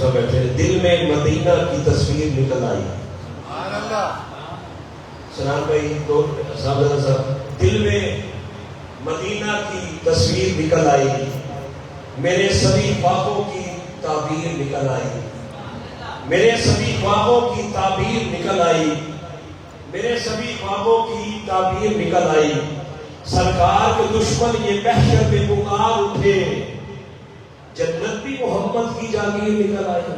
صاحب بیٹھے ہیں، دل میں مدینہ کی تصویر نکل آئی. سنان بھائی تو صاحب دل میں مدینہ کی تصویر نکل آئی، میرے سبھی خوابوں کی تعبیر نکل آئی، میرے سبھی خوابوں کی تعبیر نکل آئی، میرے سبھی خوابوں کی تعبیر نکل آئی. سرکار کے دشمن یہ محشر میں پکار اٹھے، جنت بھی محمد کی جاگیر نکل آئی،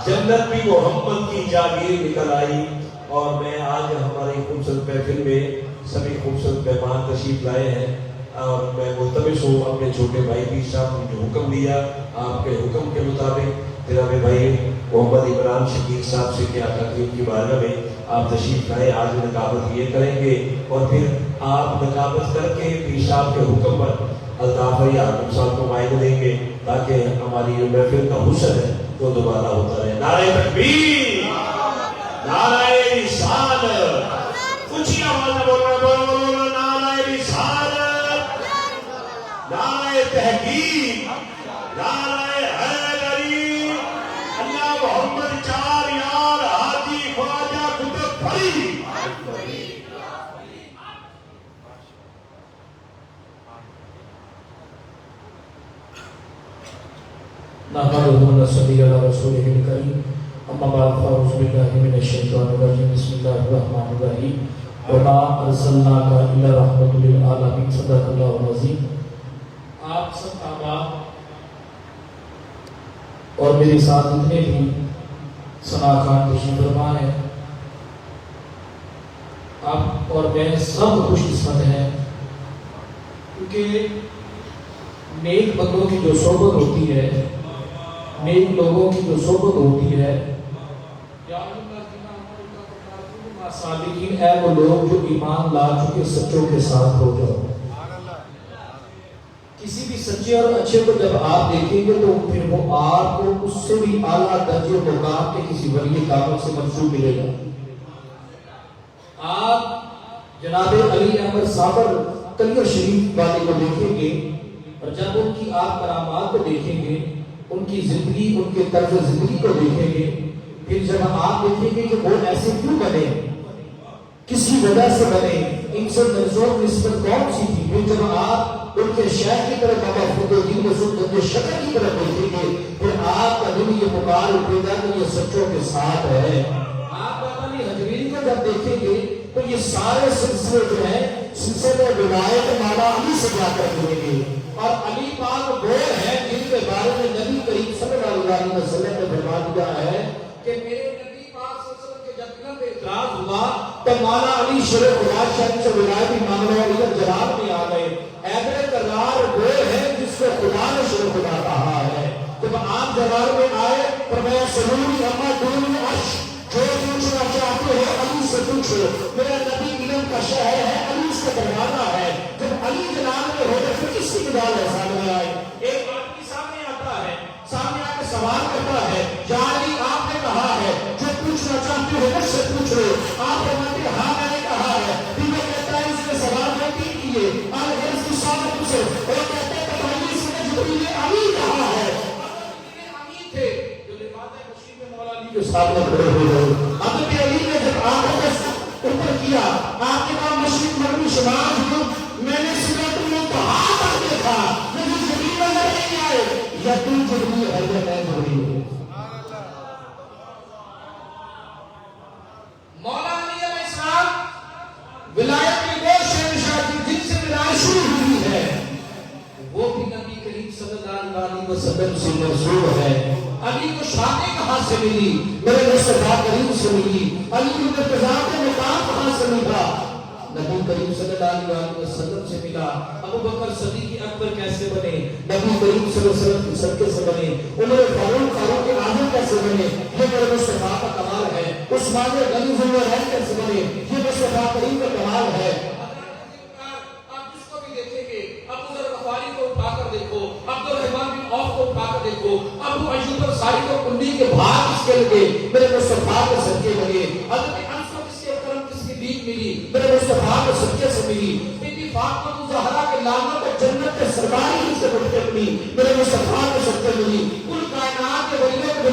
جنت بھی محمد کی جاگیر نکل آئی. اور میں آج ہماری خوبصورت محفل میں سبھی خوبصورت مہمان تشریف لائے ہیں، اور میں ملتمس ہوں اپنے چھوٹے بھائی پیر صاحب نے جو حکم دیا آپ کے حکم کے مطابق جناب بھائی محمد عمران شکیل صاحب سے کہ آقا کریم کی بارگاہ میں آپ تشریف لائے. آج نقابت یہ کریں گے اور پھر آپ نقابت کر کے پیر صاحب کے حکم پر الطاف یا حاکم صاحب کو مائل دیں گے تاکہ ہماری جو محفل کا حسن ہے وہ دوبارہ ہوتا رہے. نعرہ تکبیر، نعرہ رسالت، اونچی آواز میں بولنا، نعرہ رسالت، نعرہ تحقیق، نعرہ حیدری، اللہ محمد چار یار حاجی خواجہ قطب فرید. نحمدہ و نصلی علی رسولہ الکریم، اما بعد فاعوذ باللہ من الشیطان الرجیم، بسم اللہ الرحمن الرحیم. وما ارسلناک الا رحمۃ للعالمین. صدق اللہ العظیم. آپ سب احباب اور میرے ساتھ جتنے بھی سناخان تشریف فرما ہیں، آپ اور میں سب خوش قسمت ہیں، کیونکہ نیک بندوں کی جو صحبت ہوتی ہے، نیک لوگوں کی جو صحبت ہوتی ہے، صادقین اے وہ لوگ جو ایمان لا چکے سچوں کے ساتھ ہو جاؤ. کسی بھی سچے اور اچھے کو جب آپ دیکھیں گے تو پھر وہ آپ کو اس سے بھی اعلیٰ درجے مقام کے کسی ولی کامل سے منسوب ملے گا. آپ جناب علی احمد صابر کلیہ شریف والے کو دیکھیں گے اور جب ان کی آپ کرامات کو دیکھیں گے، ان کی زندگی، ان کے طرز زندگی کو دیکھیں گے، پھر جب آپ دیکھیں گے کہ وہ ایسے کیوں بنے، کسی وجہ سے بنے، ان سے منظور نسبت کون سی تھی، پھر جب آپ ان کے شیخ کی طرف بابا فرید الدین مسعود شکر کی طرف دیکھیں گے، پھر آپ کا دل یہ پکار اٹھے گا کہ یہ سچوں کے ساتھ ہے. آپ بابا علی حجویری کو جب دیکھیں گے تو یہ سارے سلسلے جو ہیں سلسلے ولایت مولا علی سے جا کر جڑیں گے. اور علی پاک وہ ہیں جن کے بارے میں نبی کریم صلی اللہ علیہ وسلم نے فرما دیا ہے کہ میرے نبی پاک صلی اللہ علیہ وسلم کے جب دل میں اعتراض ہوا تو مولا علی شیر خدا شاہی سے ولایت مانگنے والی جلال میں آ گئے. حیدر کرار وہ ہے جس کو خدا نے شیر خدا کہا ہے. جب آپ جلال میں آئے تو میں سلوری اما دونی عرش جو پوچھنا چاہتے ہو علی سے پوچھو، میرا نبی علم کا شہر ہے، علی سے دروازہ ہے. جب علی جلال میں ہو تو پھر کس کی مدال ہے سامنے آئے. ایک آدمی سامنے آتا ہے، سامنے آ کے سوال کرتا ہے، یا علی آپ نے کہا ہے جو پوچھنا چاہتے ہو مجھ سے پوچھ لو. آپ فرماتے ہیں ہاں میں نے کہا ہے. پھر وہ کہتا ہے اس نے سوال میں کی کیے اور اس کی سوال پوچھو. وہ کہتے ہیں بتائیے اس نے جبریل نے علی کہا ہے. علی تھے جو لبادہ بشیر میں مولا علی کے سامنے کھڑے ہو گئے. حضرت علی نے جب آنکھوں کو اوپر کیا، آپ کے نام مشرق مغرب شمال جنوب، میں نے سورۃ المنتہا تک دیکھا، مجھے جبریل نظر نہیں آئے. یا تو جبریل ہے یا میں جبریل ہوں. مولا علی علیہ السلام ولایت کے دو شہنشاہ تھے جن سے ولایت شروع ہوئی ہے، وہ بھی نبی کریم صلی اللہ علیہ وسلم سے منسوب ہے. علی کو شادی کہاں سے ملی؟ میرے مصطفیٰ کریم سے ملی. علی کو انتظام کے مقام کہاں سے ملا؟ نبی کریم صلی اللہ علیہ وسلم سے ملا. ابو بکر صدیق اکبر کیسے بنے؟ نبی کریم صلی اللہ علیہ وسلم کے صدقے سے بنے. عمر فاروق اعظم کیسے بنے؟ یہ میرے مصطفیٰ کا کمال ہے. عثمان غنی ذو النورین کیسے بنے؟ یہ مصطفیٰ کریم کا کمال ہے. آپ جس کو بھی دیکھیں گے، ابو ذر غفاری کو اٹھا کر دیکھو، عبد الرحمن بن عوف کو اٹھا کر دیکھو، ابو ایوب انصاری کو کنڈی کے بھاگ اس کے لگے، میرے مصطفیٰ کے صدقے بنے. حضرت انس کو کس کے کرم کس کی بھیک ملی؟ میرے مصطفیٰ کے صدقے سے ملی. بی بی فاطمہ الزہرا کے لانت کو جنت کے سرکاری سے بڑھ کے ملی، میرے مصطفیٰ کے صدقے ملی. کل کائنات کے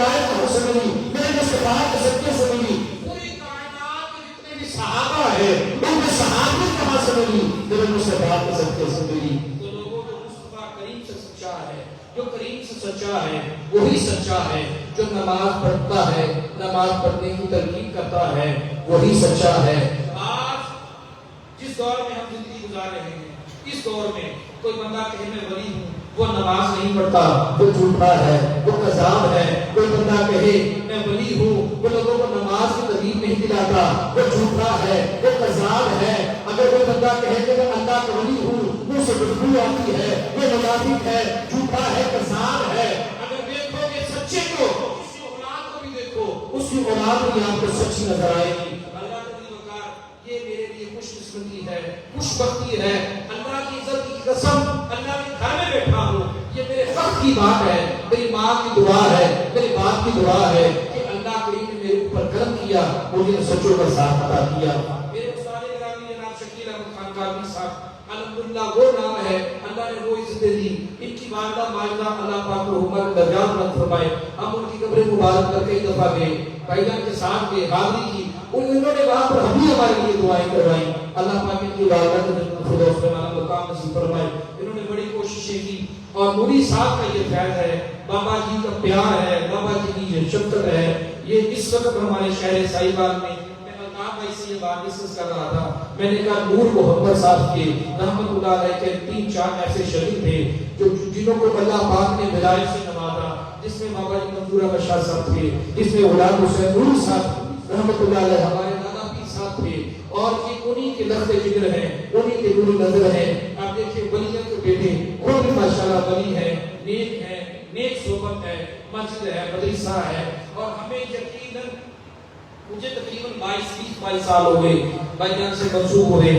ولایت کہاں سے ملی, میرے مصطفیٰ کے صدقے سے ملی. پوری کائنات کے جتنے بھی صحابہ ہیں ان میں صحابت کہاں سے ملی, میرے مصطفیٰ کے صدقے سے ملی. تو لوگوں کو مصطفیٰ کریم سے سچا ہے, جو کریم سے سچا ہے وہی سچا ہے. جو نماز پڑھتا ہے, نماز پڑھنے کی تلقین کرتا ہے, وہی سچا ہے. آج جس دور میں ہم زندگی گزار رہے ہیں, اس دور میں کوئی بندہ کہے میں ولی ہوں, وہ نماز نہیں پڑھتا, وہ جھوٹا ہے, وہ کذاب ہے. کوئی بندہ کہے میں ولی ہوں, وہ لوگوں کو نماز کی ترغیب نہیں دلاتا, وہ جھوٹا ہے, وہ کذاب ہے. اگر کوئی بندہ کہے کہ میں اللہ کا ولی ہوں, منہ سے بدبو آتی ہے, وہ منافق ہے, جھوٹا ہے, کذاب ہے. اگر دیکھو گے سچے کو, اس کی اولاد کو بھی دیکھو, اس کی اولاد بھی آپ کو سچی نظر آئے گی. اللہ کا دل وقار, یہ میرے لیے خوش قسمتی ہے, خوش بختی ہے. اللہ کی عزت کی قسم, اللہ کے گھر میں بیٹھا ہوں, یہ میرے فخر کی بات ہے, میری ماں کی دعا ہے, میرے باپ کی دعا ہے کہ اللہ کریم نے میرے اوپر کرم کیا, مجھے سچوں کا ساتھ عطا کیا. میرے استاد گرامی جناب شکیل احمد خان کاظمی صاحب, الحمدللہ وہ نام ہے, اللہ نے وہ عزتیں دی. ان کی والدہ ماجدہ اللہ پاک رحمت درجات بلند فرمائے. ہم ان کی قبر مبارک پر کئی دفعہ گئے, بھائی جان کے ساتھ گئے, حاضری کی. انہوں نے وہاں پر ہم بھی ہمارے لیے دعائیں کروائی. اللہ پاک ان کی والدہ کو جنت الفردوس میں والا مقام نصیب فرمائے. انہوں نے بڑی کوششیں کی, اور نوری صاحب کا یہ فیض ہے, بابا جی کا پیار ہے, بابا جی کی یہ شفقت ہے. یہ اس وقت ہمارے شہر سائیبان میں, میں الطاف بھائی سے یہ بات ڈسکس کر رہا تھا, میں نے کہا نور محمد صاحب کے رحمت اللہ علیہ کے 3-4 ایسے شہید تھے جو جنہوں کو اللہ پاک نے ولایت سے نوازا, جس میں بابا جی منظور احمد شاہ صاحب تھے, جس میں غلام حسین نور صاحب رحمت اللہ علیہ ہمارے دادا پیر صاحب تھے, اور یہ انہی کے لفظ جگر ہیں, انہی کے نور نظر ہیں. آپ دیکھیں ولیوں کے بیٹے خود بھی ماشاءاللہ ولی ہیں, نیک ہیں, نیک صحبت ہے, مسجد ہے, مدرسہ ہے. اور ہمیں یقیناً, مجھے تقریباً 22 سال ہو گئے بھائی جان سے منسوب ہوئے.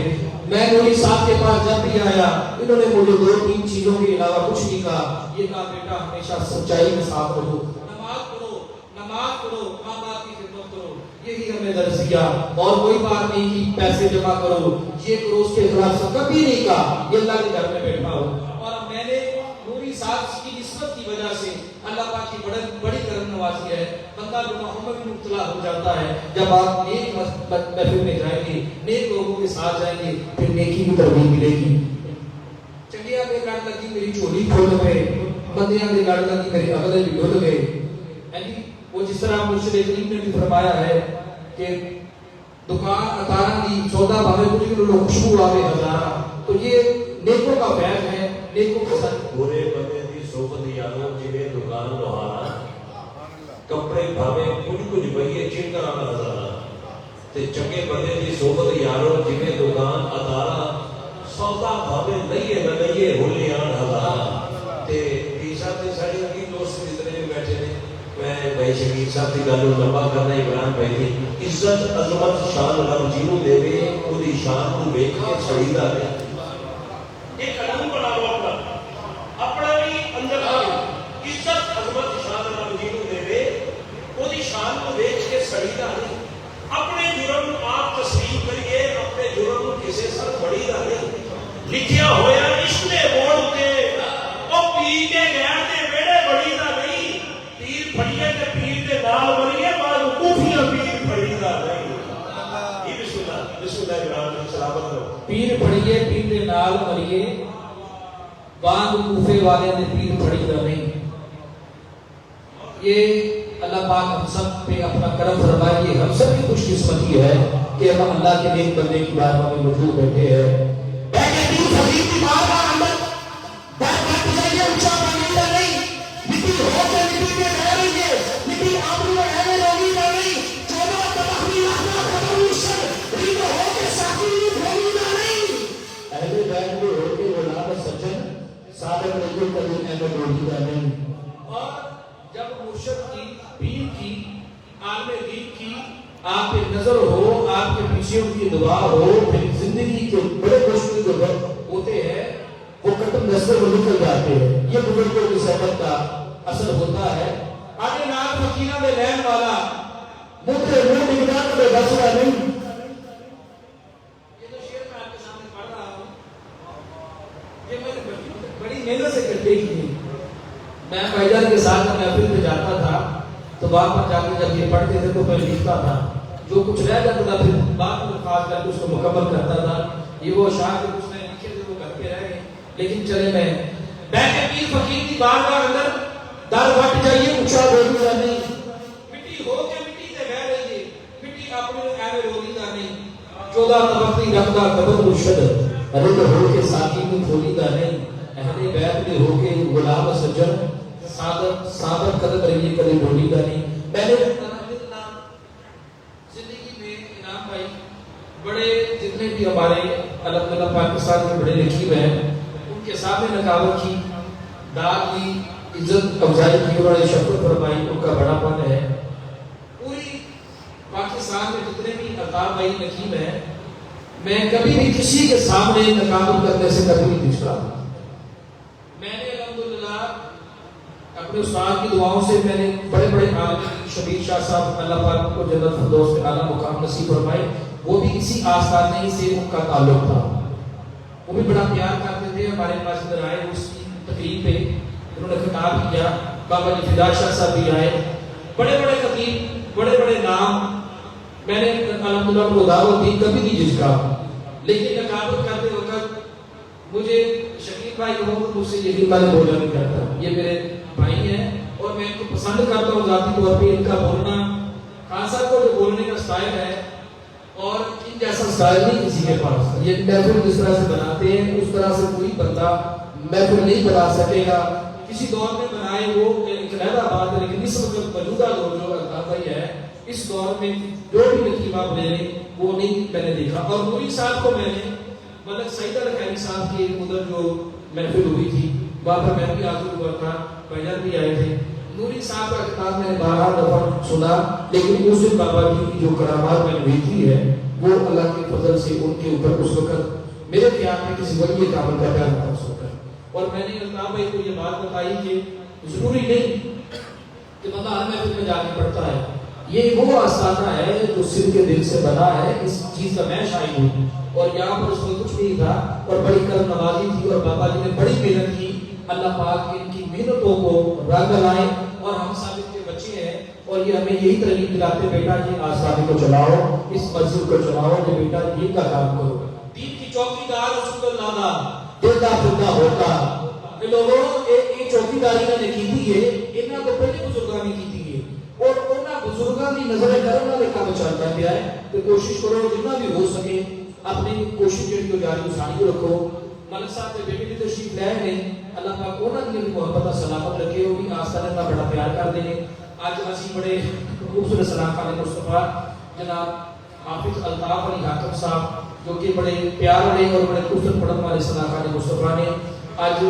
میں نوری صاحب کے پاس جب بھی آیا, انہوں نے مجھے 2-3 چیزوں کے علاوہ کچھ نہیں کہا. یہ کہا بیٹا ہمیشہ سچائی میں ساتھ رہو, نماز پڑھو, نماز پڑھو, ماں باپ کی خدمت کرو, یہی ہمیں درس دیا. اور کوئی بات نہیں کی پیسے جمع کرو, یہ کرو, اس کے خلاف سے کبھی نہیں کہا. یہ اللہ کے گھر میں بیٹھا ہوں, اور میں نے نوری صاحب کی نسبت کی وجہ سے اللہ پاک کی بڑی کرم نوازی ہے. بندہ گناہوں میں بھی مبتلا ہو جاتا ہے, جب آپ نیک محفل میں جائیں گے, نیک لوگوں کے ساتھ جائیں گے, پھر نیکی کی ترغیب ملے گی. چنگیا کے لڑ لگی میری چولی کھول گئے, بندیاں کے لڑ لگی میرے اگلے بھی ڈل گئے. وہ جس طرح مرشد کریم نے بھی فرمایا ہے کہ دکان اتارا دی سودا بھاوے کچھ لوگ خوشبو آوے ہزارا. تو یہ نیکوں کا فیض ہے, نیکوں کا برے بندے دی صحبت یاروں جویں دکان لوہارا, کپڑے بھاوے کچھ بھئیے چنکر آنا ہزارا. تے چنگے بندے دی صحبت یاروں جویں دکان اتارا, سودا بھاوے لئیے نہ لئیے ہولی آن ہزارا. تے پیسا تے ساڑی کی دوست جتنے بھی بیٹھے نے, میں بھائی شکیل صاحب کی گل لمبا کرنا عمران بھائی دی عزت عظمت شان رب جنوں دے وے, اودی شان کو ویکھ کے چھڑیدا ہے. ایک قانون بنا لو اپنا, اپنا بھی اندر آئے, عزت عظمت شان رب جنوں دے وے, اودی شان کو ویکھ کے چھڑیدا نہیں. اپنے جرم آپ تسلیم کریے, اپنے جرم کسی سر بڑیدا نہیں. لکھیا ہویا عشق دے موڑ تے, او پی کے غیر دے ویڑے بڑیدا نہیں. پیر پھڑیے تے پیر دے نال مریے, بعد کوفیاں پیر پھڑیدا نہیں. یہ بسم اللہ الرحمن سلامت کرو. پیر پھڑیے پیر دے نال مریے, بعد کوفے والے دے پیر پھڑیدا نہیں. یہ اللہ پاک ہم سب پہ اپنا کرم فرمائے. ہم سب کی خوش قسمتی ہے کہ ہم اللہ کے نیک بندے کی بارگاہ میں موجود بیٹھے ہیں. اور جب مرشد کی پیر کی عالم دین کی آپ پہ نظر ہو, آپ کے پیچھے ان کی دعا ہو, پھر زندگی کے بڑے مشکل جو وقت ہوتے ہیں وہ ختم نظر میں نکل جاتے ہیں. یہ بزرگوں کی صحبت کا اثر ہوتا ہے. آگے نام فقیرہ میں لین والا مدر منہ نگران میں بسرا نہیں. یہ تو شعر میں آپ کے سامنے پڑھ رہا ہوں, یہ میں نے بڑی محنت سے کرتے کی. میں بھائی جان کے ساتھ محفل پہ جاتا تھا تو تو وہاں پر جا کے جب یہ پڑھتے تھے تو میں لکھتا تھا، جو کچھ رہ جاتا تھا پھر بعد میں خاص کر کے اس کو مکمل کرتا تھا. یہ وہ اشعار جو کچھ میں نے لکھے تھے وہ گھر پہ رہ گئے. لیکن چلے میں بیٹھے پیر فقیر کی بارگاہ اندر در بٹ جائیے اونچا بولنا نہیں، مٹی ہو کے مٹی سے بہ رہیے، مٹی اپنے ایوے رولی دا نہیں. 14 تبقی رکھتا قبر مرشد رد ہو کے ساقی میں کھولی دا نہیں. اہل بیت میں ہو کے غلام سجن صادق قدم رہیے کبھی بولی دا نہیں. میں نے زندگی میں انعام بھائی بڑے جتنے بھی ہمارے الحمدللہ پاکستان میں بڑے لکھی ہوئے ہیں ان کے سامنے نکابت کی داد لی عزت افزائی کی اور شفقت فرمائی، ان کا بڑا پن ہے. پوری پاکستان میں جتنے بھی الطاف بھائی نقیب ہیں میں کبھی بھی کسی کے سامنے نقابت کرنے سے کبھی نہیں پوچھتا. میں نے الحمدللہ اپنے استاد کی دعاؤں سے میں نے بڑے بڑے عالم شبیر شاہ صاحب اللہ پاک کو جنت فردوس میں اعلیٰ مقام نصیب فرمائے، وہ بھی اسی آستانے سے ان کا تعلق تھا. وہ بھی بڑا پیار کرتے تھے. ہمارے پاس ادھر آئے اس کی تقریب پہ انہوں نے خطاب کیا. بابا جی فدا شاہ صاحب بھی آئے، بڑے بڑے خطیب، بڑے بڑے نام. میں نے الحمدللہ کو دعوت دی، کبھی نہیں جھجکا. لیکن نقابت کرتے وقت مجھے شکیل بھائی محمد مجھ سے یہی بات بولا نہیں کرتا. یہ میرے بھائی ہیں اور میں ان کو پسند کرتا ہوں ذاتی طور پہ. ان کا بولنا خان صاحب کو جو بولنے کا سٹائل ہے اور ان جیسا سٹائل نہیں کسی کے پاس. یہ محفل جس طرح سے بناتے ہیں اس طرح سے کوئی بندہ محفل نہیں بنا سکے گا. کسی دور میں بنائے وہ ایک علیحدہ بات ہے، لیکن اس وقت موجودہ دور جو الطاف بھائی ہے اس دور میں جو بھی نقیب آپ لے لیں وہ نہیں میں نے دیکھا. اور نوری صاحب کو میں نے ملک سعید الخیری صاحب کی ادھر جو محفل ہوئی تھی وہاں پر میں بھی حاضر ہوا تھا، بھائیان بھی آئے تھے. نوری صاحب کا کتاب میں نے 12 دفعہ سنا، لیکن اس دن بابا جی کی جو کرامات میں نے دیکھی ہے وہ اللہ کے فضل سے ان کے اوپر اس وقت میرے خیال میں کسی ولی کامل کا پیار محسوس ہوتا ہے. اور میں نے الطاف بھائی کو یہ بات بتائی کہ ضروری نہیں کہ بندہ ہر محفل میں جا کے پڑھتا ہے. یہ وہ آستانہ ہے جو سر کے دل سے بنا ہے. اس چیز کا میں شاہد ہوں. اور یہاں پر اس میں کچھ نہیں تھا اور بڑی کرم نوازی تھی اور بابا جی نے بڑی محنت کی. اللہ پاک ان کی محنتوں کو رنگ لائے اور ہم ثابت کے بچے ہیں. اور یہ ہمیں یہی ترغیب دلاتے بیٹا کہ آستانے کو چلاؤ، اس مسجد کو چلاؤ کہ بیٹا دین کا کام کرو. دین کی چوکیدار رسول اللہ دا دیتا پھرتا ہوتا. یہ لوگوں یہ چوکیداری نے کی ہے انہاں کو پہلے بزرگاں نے کی ہے اور انہاں بزرگاں دی نظر کرم والے کام چلتا پیا ہے. تو کوشش کرو جتنا بھی ہو سکے اپنی کوشش جڑی ہو جاری جاری رکھو. ملک صاحب کے بیٹے بھی تشریف لے ہیں، اللہ پاک انہاں دی محبت سلامت رکھے. وہ بھی آستانے کا بڑا پیار کرتے ہیں. آج اسی بڑے خوبصورت سلام خان مصطفیٰ جناب حافظ الطاف علی حاکم صاحب جو کہ بڑے پیار والے اور بڑے خوبصورت پڑھن والے سلام خان مصطفیٰ نے آج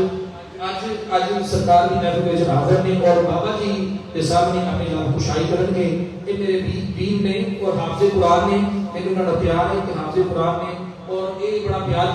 سرکار کی محفل میں حاضر نے اور بابا جی کے سامنے اپنے نام خوشائی کرن گے. یہ میرے دین نے اور حافظ قرآن نے میرے انہوں نے پیار ہے کہ حافظ قرآن نے اور یہ بڑا پیار